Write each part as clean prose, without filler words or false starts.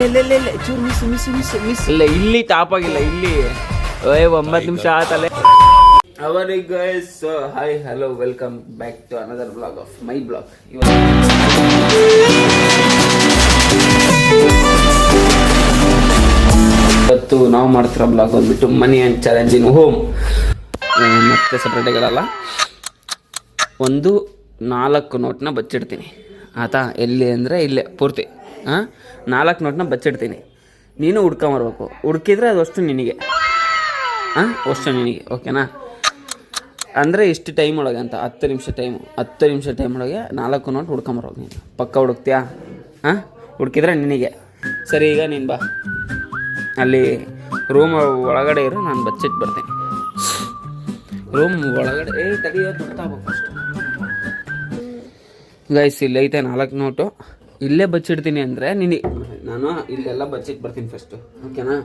ಚೂರು ಮಿಸ್ ಇಲ್ಲ, ಇಲ್ಲಿ ಟಾಪ್ ಆಗಿಲ್ಲ, ಇಲ್ಲಿ 9 ನಿಮಿಷ ಆತಲೆ. ಅವರಿಗೆ guys, hi hello welcome back to another blog of my blog. ಇವತ್ತು ನಾವು ಮಾಡ್ತಿರೋ ಬ್ಲಾಗ್ ಬಂದ್ಬಿಟ್ಟು money and challenge in home. ಮತ್ತೆ ಸಪ್ರೇಟಾಗಿರಲ್ಲ, ಒಂದು 4 ನೋಟ್ನ ಬಚ್ಚಿಡ್ತೀನಿ ಆತಾ. ಎಲ್ಲಿ ಅಂದರೆ ಇಲ್ಲೇ ಪೂರ್ತಿ 4 ನೋಟ್ನ ಬಚ್ಚಿಡ್ತೀನಿ. ನೀನು ಹುಡ್ಕೊಂಬರ್ಬೇಕು, ಹುಡ್ಕಿದ್ರೆ ಅದಷ್ಟು ನಿನಗೆ, ಅಷ್ಟು ನಿನಗೆ, ಓಕೆನಾ? ಅಂದರೆ ಇಷ್ಟು ಟೈಮ್ ಒಳಗೆ ಅಂತ 10 ನಿಮಿಷ ಟೈಮ್ ಒಳಗೆ 4 ನೋಟ್ ಹುಡ್ಕೊಂಬರ್ಬೇಕು. ನೀನು ಪಕ್ಕ ಹುಡುಕ್ತೀಯಾ? ಹುಡ್ಕಿದ್ರೆ ನಿನಗೆ. ಸರಿ, ಈಗ ನೀನು ಬಾ, ಅಲ್ಲಿ ರೂಮ್ ಒಳಗಡೆ ಇರು, ನಾನು ಬಚ್ಚಿಟ್ಟು ಬರ್ತೀನಿ. ರೂಮ್ ಒಳಗಡೆ ತಡಿಯೋದು ಗೊತ್ತಾಗಬೇಕು ಫಸ್ಟ್. ಗೈಸ್, ಇಲ್ಲಿ ಐತೆ 4 ನೋಟು. ಇಲ್ಲೇ ಬಚ್ಚಿಡ್ತೀನಿ ಅಂದರೆ ನಾನು ಇಲ್ಲೆಲ್ಲ ಬಚ್ಚಿಟ್ಟು ಬರ್ತೀನಿ ಫಸ್ಟು, ಓಕೆನಾ?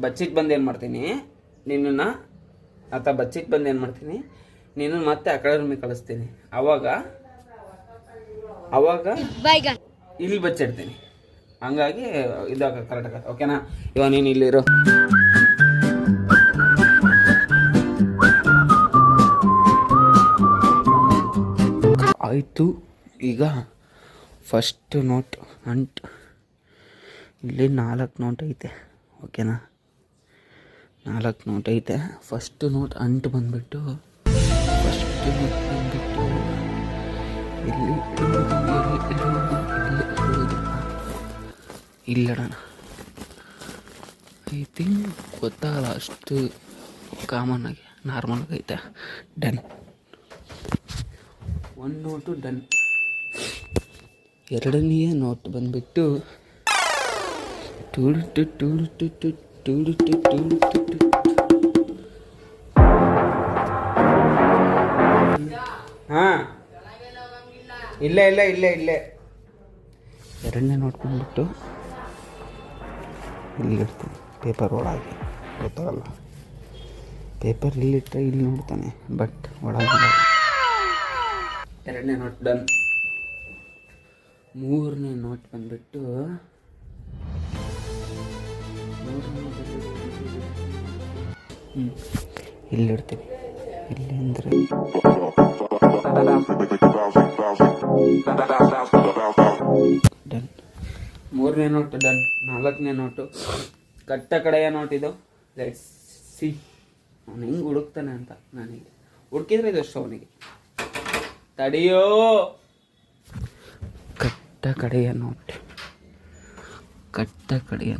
ಬಚ್ಚಿಟ್ಟು ಬಂದು ಏನು ಮಾಡ್ತೀನಿ, ನಿನ್ನನ್ನು ಬಚ್ಚಿಟ್ಟು ಬಂದು ಏನು ಮಾಡ್ತೀನಿ, ನೀನು ಮತ್ತೆ ಆ ಕಡೆ ರೂಮಿಗೆ ಕಳಿಸ್ತೀನಿ. ಅವಾಗ ಇಲ್ಲಿ ಬಚ್ಚಿಡ್ತೀನಿ. ಹಂಗಾಗಿ ಇದಾಗ ಕರೆಕ್ಟ್ ಆಗತ್ತೆ, ಓಕೆನಾ? ಇವಾಗ ನೀನು ಇಲ್ಲಿರು. ಆಯಿತು. ಈಗ ಫಸ್ಟ್ ನೋಟ್ ಇಲ್ಲಿ 4 ನೋಟ್ ಐತೆ, ಓಕೆನಾ? 4 ನೋಟ್ ಐತೆ. ಫಸ್ಟ್ ನೋಟ್ ಬಂದ್ಬಿಟ್ಟು ಇಲ್ಲಿಡೋಣ. ಐ ಥಿಂಕ್ ಗೊತ್ತಾಗಲ್ಲ, ಅಷ್ಟು ಕಾಮನ್ನಾಗಿ ನಾರ್ಮಲಾಗಿ ಐತೆ. Done, 1 note done. 2ನೇ ನೋಟ್ ಬಂದ್ಬಿಟ್ಟು ಇಲ್ಲೇ 2ನೇ ನೋಟ್ ಬಂದ್ಬಿಟ್ಟು ಇಲ್ಲಿ ಇಡ್ತೀನಿ, ಪೇಪರ್ ಒಳಗೆ. ಗೊತ್ತಾಗಲ್ಲ, ಪೇಪರ್ ಇಲ್ಲಿಟ್ಟರೆ ಇಲ್ಲಿ ನೋಡ್ತಾನೆ, ಬಟ್ ಒಳಗೆ. 2ನೇ ನೋಟ್ ಡನ್. 3ನೇ ನೋಟ್ ಬಂದ್ಬಿಟ್ಟು ಇಲ್ಲಿಡ್ತೀನಿ. ಇಲ್ಲಿ ಅಂದರೆ ಡನ್. 3ನೇ ನೋಟು ಡನ್. 4ನೇ ನೋಟು ಕಟ್ಟ ಕಡೆಯ ನೋಟ್ ಇದು. ಲೆಟ್ಸ್ ಸಿ ಅವನು ಹೆಂಗೆ ಹುಡುಕ್ತಾನೆ ಅಂತ. ನನಗೆ ಹುಡುಕಿದ್ರೆ ಇದು ಅಷ್ಟು ಅವನಿಗೆ. ತಡಿಯೋ, ಕಟ್ಟ ಕಡೆಯ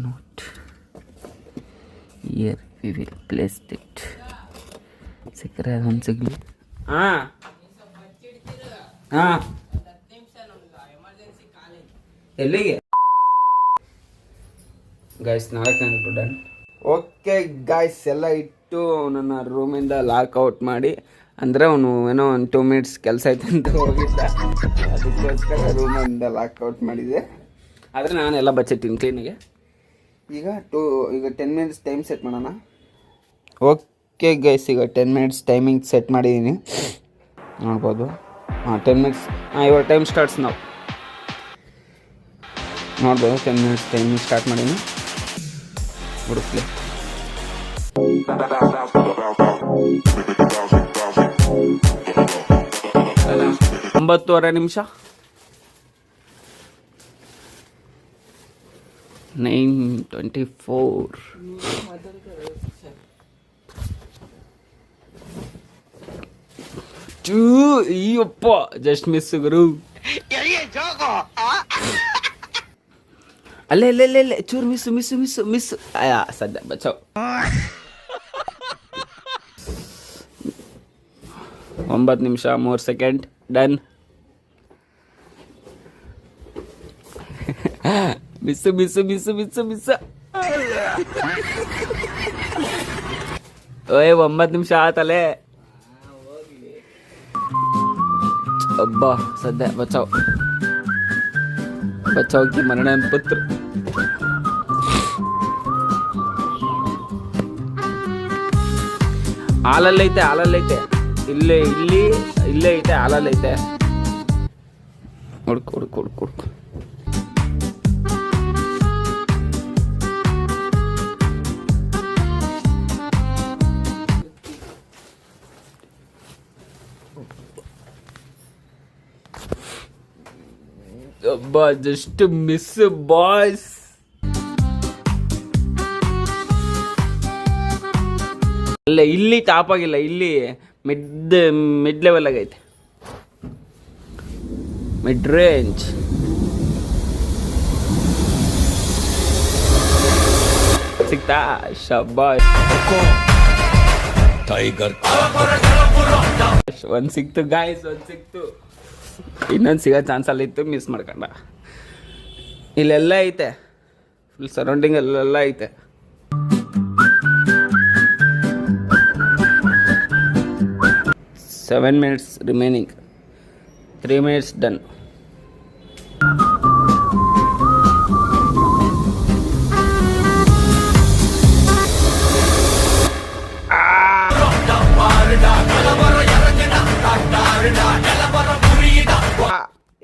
note. Here we will place it. ಸಿಕ್ಕರೆ ಅದೊಂದು ಸಿಗಲಿ. ಎಲ್ಲಿಗೆ ಗಾಯ್ಸ್? 4ನೇ ನೋಟು ಡನ್. ಓಕೆ ಗಾಯ್ಸ್, ಎಲ್ಲ ಇಟ್ಟು ನನ್ನ ರೂಮಿಂದ ಲಾಕ್ಔಟ್ ಮಾಡಿ, ಅಂದರೆ ಅವನು ಏನೋ ಒಂದು 2 ಮಿನಿಟ್ಸ್ ಕೆಲಸ ಐತೆ ಅಂತ ಹೋಗಿದ್ದ, ಅದಕ್ಕೋಸ್ಕರ ರೂಮಿಂದ ಲಾಕ್ಔಟ್ ಮಾಡಿದೆ. ಆದರೆ ನಾನೆಲ್ಲ ಬಚ್ಚಿಟ್ಟಿನಿ ಕ್ಲೀನಿಗೆ. ಈಗ 10 ಮಿನಿಟ್ಸ್ ಟೈಮ್ ಸೆಟ್ ಮಾಡೋಣ. ಓಕೆ ಗೈಸ್, ಈಗ 10 ಮಿನಿಟ್ಸ್ ಟೈಮಿಂಗ್ ಸೆಟ್ ಮಾಡಿದ್ದೀನಿ, ನೋಡ್ಬೋದು. 10 ಮಿನಿಟ್ಸ್. ಇವಾಗ ಟೈಮ್ ಸ್ಟಾರ್ಟ್ಸ್. ನಾವು ನೋಡ್ಬೋದು 10 ಮಿನಿಟ್ಸ್ ಟೈಮಿಂಗ್ ಸ್ಟಾರ್ಟ್ ಮಾಡೀನಿ. ಹುಡುಕ್ಲಿ. 9:15 ನಿಮಿಷ. 9:24. ಅಯ್ಯಪ್ಪ, ಜಸ್ಟ್ ಮಿಸ್ ಗುರು. ಅಲ್ಲೇ ಚೂರು ಮಿಸ್. ಸದ್ಯ ಬಚಾವ್. 9 ನಿಮಿಷ 3 ಸೆಕೆಂಡ್. ಡನ್. ಮಿಸ್. 9 ನಿಮಿಷ ಆತಲೆ. ಅಬ್ಬಾ, ಸದ್ಯ ಬಚಾವ್ ಕಿ ಮರಣ ಪುತ್ರ. ಹಾಲಲ್ಲೈತೆ ಇಲ್ಲೇ ಐತೆ, ಹಾಲಲ್ಲೈತೆ. ಹುಡ್ಕು ಶಬ್ಬಾ ಜಸ್ಟ್ ಮಿಸ್ ಬಾಯ್ಸ್. ಅಲ್ಲ ಇಲ್ಲಿ ಟಾಪ್ ಆಗಿಲ್ಲ, ಇಲ್ಲಿ ಮಿಡ್ ಲೆವೆಲ್ ಆಗೈತೆ, ಮಿಡ್ ರೇಂಜ್. ಸಿಕ್ತಾ ಶಬ್ಬಾ. ಟೈಗರ್ ಒಂದ್ ಸಿಕ್ತು ಗಾಯ್ಸ್, ಒಂದ್ ಸಿಕ್ತು. ಇನ್ನೊಂದು ಸಿಗೋ ಚಾನ್ಸ್ ಅಲ್ಲಿತ್ತು, ಮಿಸ್ ಮಾಡ್ಕೊಂಡ. ಇಲ್ಲೆಲ್ಲ ಐತೆ, ಫುಲ್ ಸರೌಂಡಿಂಗ್ ಅಲ್ಲೆಲ್ಲ ಐತೆ. Seven minutes remaining. 3 minutes done.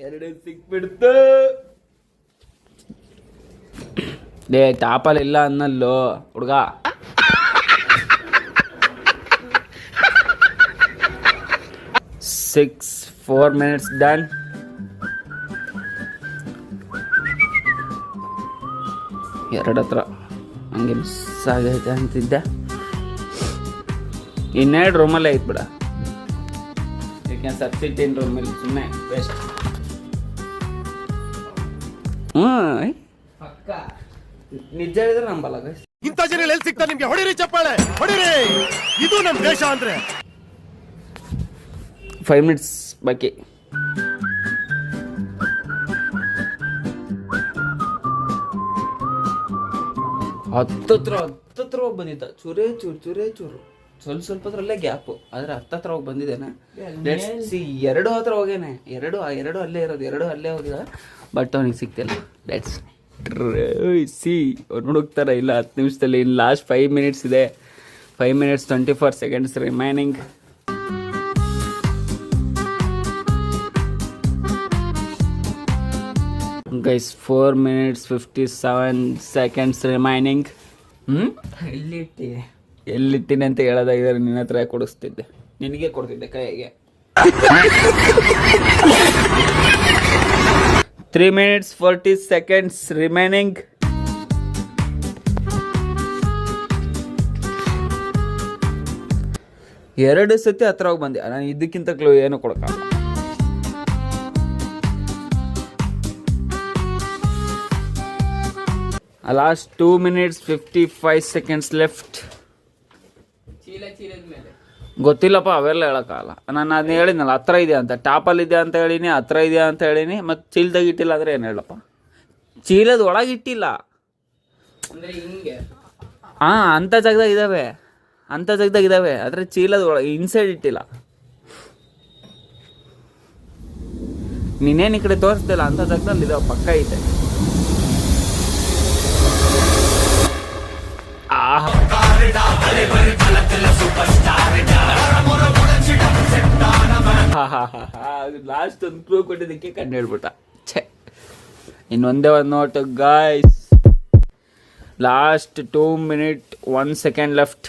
ಎರಡು ಸಿಕ್ಬಿಡ್ತು. ಡೇ ಟಾಪಲ್ಲಿ ಇಲ್ಲ ಅನ್ನಲ್ಲೋ ಹುಡ್ಗ. 4 minutes done. ಎರಡು ಹತ್ರ ಹಂಗೆ ಮಿಸ್ ಆಗೈತೆ ಅಂತಿದ್ದೆ. ಇನ್ನೆರಡು ರೂಮಲ್ಲೇ ಐತೆ ಬಿಡ, ಯಾಕೆ ಸಬ್ಸಿಟಿನ್ ರೂಮಲ್ಲಿ ಸುಮ್ಮನೆ ವೇಸ್ಟ್. ಪಕ್ಕ ನಿಜ ಹೇಳಿದ್ರೆ ನಂಬಲ್ಲ. ಇಂಥ ಜನ ಎಲ್ಲಿ ಸಿಗ್ತಾರೆ ನಿಮ್ಗೆ? ಹೊಡಿರಿ ಚಪ್ಪಾಳೆ, ಹೊಡಿರಿ. ಇದು ನಮ್ಮ ದೇಶ ಅಂದ್ರೆ. 5 minutes ಬಾಕಿ. ಹತ್ತತ್ರ ಹೋಗಿ ಬಂದಿದ್ದ, ಚೂರೇ ಚೂರು ಸ್ವಲ್ಪದ್ರಲ್ಲೇ ಗ್ಯಾಪು, ಆದ್ರೆ ಹತ್ತತ್ರ ಹೋಗಿ ಬಂದಿದ್ದೇನೆ. ಎರಡು ಹತ್ರ ಹೋಗೇನೆ, ಎರಡು ಅಲ್ಲೇ ಇರೋದು, ಎರಡು ಅಲ್ಲೇ ಹೋಗಿದ. ಬಟ್ ಅವನಿಗೆ ಸಿಗ್ತಿಲ್ಲ. ಲೆಟ್ಸ್ ಸಿ ಹುಡುಕ್ತಾರ ಇಲ್ಲ 10 ನಿಮಿಷದಲ್ಲಿ. ಇನ್ನು ಲಾಸ್ಟ್ 5 minutes ಇದೆ. 5 minutes 24 seconds remaining. Guys 4 minutes 57 seconds remaining. ಎಲ್ಲಿಟ್ಟಿನಿ ಅಂತ ಹೇಳೋದಾಗಿದ್ರೆ ನಿನ್ನ ಹತ್ರ ಕೊಡಿಸ್ತಿದ್ದೆ, ನಿನಗೆ ಕೊಡ್ತಿದ್ದೆ ಕೈಗೆ. 3 minutes 40 seconds ರಿಮೈನಿಂಗ್. ಎರಡು ಸತಿ ಹತ್ರ ಹೋಗಿ ಬಂದೆ. ನಾನು ಇದಕ್ಕಿಂತ ಕ್ಲೂ ಏನು ಕೊಡೋಕ್ಕಾಗಲ್ಲ. Last 2 minutes 55 seconds left. ಗೊತ್ತಿಲ್ಲಪ್ಪ, ಅವೆಲ್ಲ ಹೇಳೋಕ್ಕಾಗಲ್ಲ. ನಾನು ಅದನ್ನ ಹೇಳಿದ್ನಲ್ಲ, ಹತ್ರ ಇದೆ ಅಂತ. ಟಾಪಲ್ಲಿ ಇದೆ ಅಂತ ಹೇಳಿನಿ, ಹತ್ರ ಇದೆ ಅಂತ ಹೇಳಿನಿ. ಮತ್ತು ಚೀಲದಾಗ ಇಟ್ಟಿಲ್ಲ ಅಂದರೆ ಏನು ಹೇಳಪ್ಪ? ಚೀಲದ ಒಳಗೆ ಇಟ್ಟಿಲ್ಲ, ಅಂಥ ಜಾಗದಾಗ ಇದ್ದಾವೆ, ಆದರೆ ಚೀಲದ ಒಳಗೆ ಇನ್ಸೈಡ್ ಇಟ್ಟಿಲ್ಲ. ನೀನೇನು ಈ ಕಡೆ ತೋರಿಸ್ತಿಲ್ಲ, ಅಂಥ ಜಾಗದಲ್ಲಿ ಇದಾವೆ, ಪಕ್ಕ ಐತೆ. ಲಾಸ್ಟ್ ಒಂದು ಕ್ಲೂ ಕೊಟ್ಟಿದ್ದಕ್ಕೆ ಕಂಡು ಹೇಳ್ಬಿಟ್ಟ. ಛೇ, ಇನ್ನೊಂದೇ ಒಂದು note guys. Last 2 minutes 1 second left.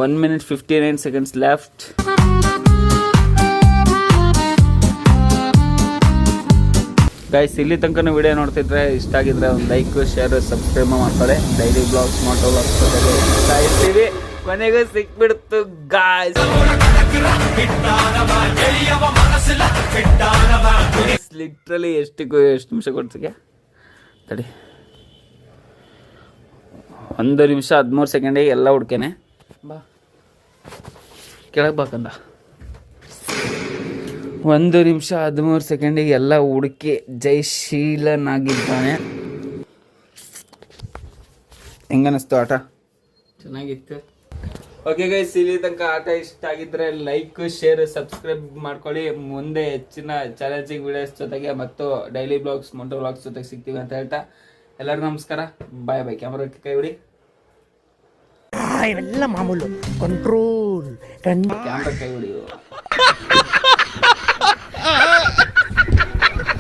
1 minute 59 seconds left. Guys, ಇಲ್ಲಿ ತನಕ ವಿಡಿಯೋ ನೋಡ್ತಿದ್ರೆ ಇಷ್ಟ ಆಗಿದ್ರೆ ಒಂದು ಲೈಕ್, ಶೇರ್, ಸಬ್ಸ್ಕ್ರೈಬ್ ಮಾಡ್ತಾರೆ. ಡೈಲಿ ಬ್ಲಾಗ್ಸ್, ಮೋಟೋ ಬ್ಲಾಗ್ಸ್ ಇರ್ತಾ ಇರ್ತೀವಿ. ಕೊನೆಗೂ ಸಿಕ್ಬಿಡ್ತು ಗಾಯ್ಸ್. ಲಿಟ್ರಲಿ ಎಷ್ಟು ನಿಮಿಷ ಕೊಡ್ತೀಯ ತಡಿ. 1 ನಿಮಿಷ 13 ಸೆಕೆಂಡಿಗೆ ಎಲ್ಲ ಹುಡ್ಕೇನೆ. ಬಾ ಕೆಳಗೆ ಬಾಕಂದ. 1 ನಿಮಿಷ 13 ಸೆಕೆಂಡಿಗೆ ಎಲ್ಲ ಹುಡುಕಿ ಜಯಶೀಲನಾಗಿದ್ದಾನೆ. ಹೆಂಗನಿಸ್ತು ಆಟ? ಚೆನ್ನಾಗಿತ್ತು. ಓಕೆ ಗೈಸ್, ಇಲ್ಲಿ ತನಕ ಆಟ ಇಷ್ಟ ಆಗಿದ್ರೆ ಲೈಕ್, ಶೇರ್, ಸಬ್ಸ್ಕ್ರೈಬ್ ಮಾಡ್ಕೊಳ್ಳಿ. ಮುಂದೆ ಹೆಚ್ಚಿನ ಚಾಲೆಂಜಿಂಗ್ ವಿಡಿಯೋಸ್ ಜೊತೆಗೆ ಮತ್ತು ಡೈಲಿ ಬ್ಲಾಗ್ಸ್, ಮೋಟೋ ಬ್ಲಾಗ್ಸ್ ಜೊತೆಗೆ ಸಿಗ್ತೀವಿ ಅಂತ ಹೇಳ್ತಾ ಎಲ್ಲರಿಗೂ ನಮಸ್ಕಾರ. ಬಾಯ್ ಬಾಯ್. ಕ್ಯಾಮ್ರಾ ಕೈ ಹೊಡಿ. ಇವೆಲ್ಲ ಮಾಮೂಲು ಕಂಟ್ರೋಲ್. ಕ್ಯಾಮ್ರಾ ಕೈ ಹೊಡಿ.